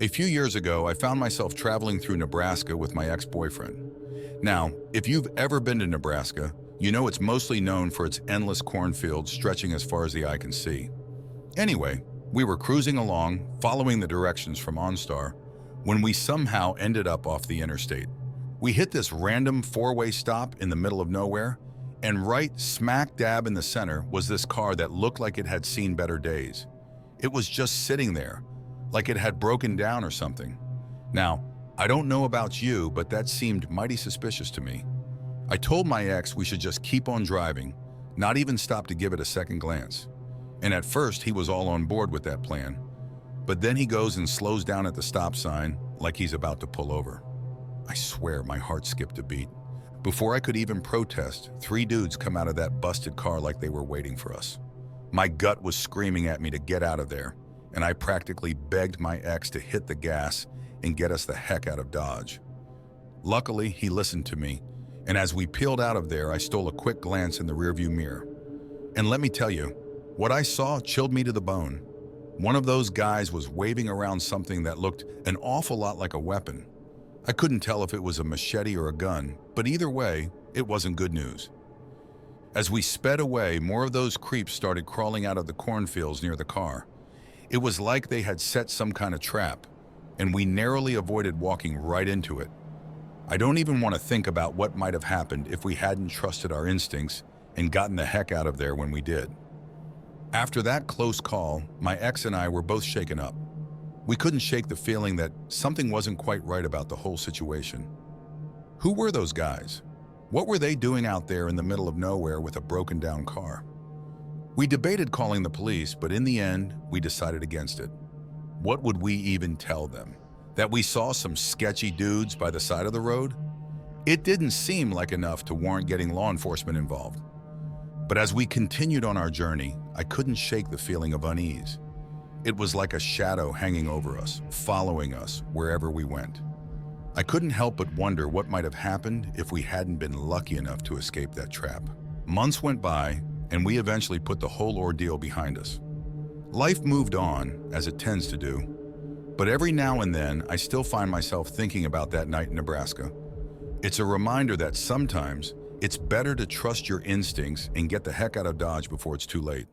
A few years ago, I found myself traveling through Nebraska with my ex-boyfriend. Now, if you've ever been to Nebraska, you know it's mostly known for its endless cornfields stretching as far as the eye can see. Anyway, we were cruising along, following the directions from OnStar, when we somehow ended up off the interstate. We hit this random four-way stop in the middle of nowhere, and right smack dab in the center was this car that looked like it had seen better days. It was just sitting there, like it had broken down or something. Now, I don't know about you, but that seemed mighty suspicious to me. I told my ex we should just keep on driving, not even stop to give it a second glance. And at first, he was all on board with that plan. But then he goes and slows down at the stop sign like he's about to pull over. I swear my heart skipped a beat. Before I could even protest, three dudes come out of that busted car like they were waiting for us. My gut was screaming at me to get out of there, and I practically begged my ex to hit the gas and get us the heck out of Dodge. Luckily, he listened to me, and as we peeled out of there, I stole a quick glance in the rearview mirror. And let me tell you, what I saw chilled me to the bone. One of those guys was waving around something that looked an awful lot like a weapon. I couldn't tell if it was a machete or a gun, but either way, it wasn't good news. As we sped away, more of those creeps started crawling out of the cornfields near the car. It was like they had set some kind of trap, and we narrowly avoided walking right into it. I don't even want to think about what might have happened if we hadn't trusted our instincts and gotten the heck out of there when we did. After that close call, my ex and I were both shaken up. We couldn't shake the feeling that something wasn't quite right about the whole situation. Who were those guys? What were they doing out there in the middle of nowhere with a broken down car? We debated calling the police, but in the end, we decided against it. What would we even tell them? That we saw some sketchy dudes by the side of the road? It didn't seem like enough to warrant getting law enforcement involved. But as we continued on our journey, I couldn't shake the feeling of unease. It was like a shadow hanging over us, following us wherever we went. I couldn't help but wonder what might have happened if we hadn't been lucky enough to escape that trap. Months went by, and we eventually put the whole ordeal behind us. Life moved on, as it tends to do, but every now and then I still find myself thinking about that night in Nebraska. It's a reminder that sometimes it's better to trust your instincts and get the heck out of Dodge before it's too late.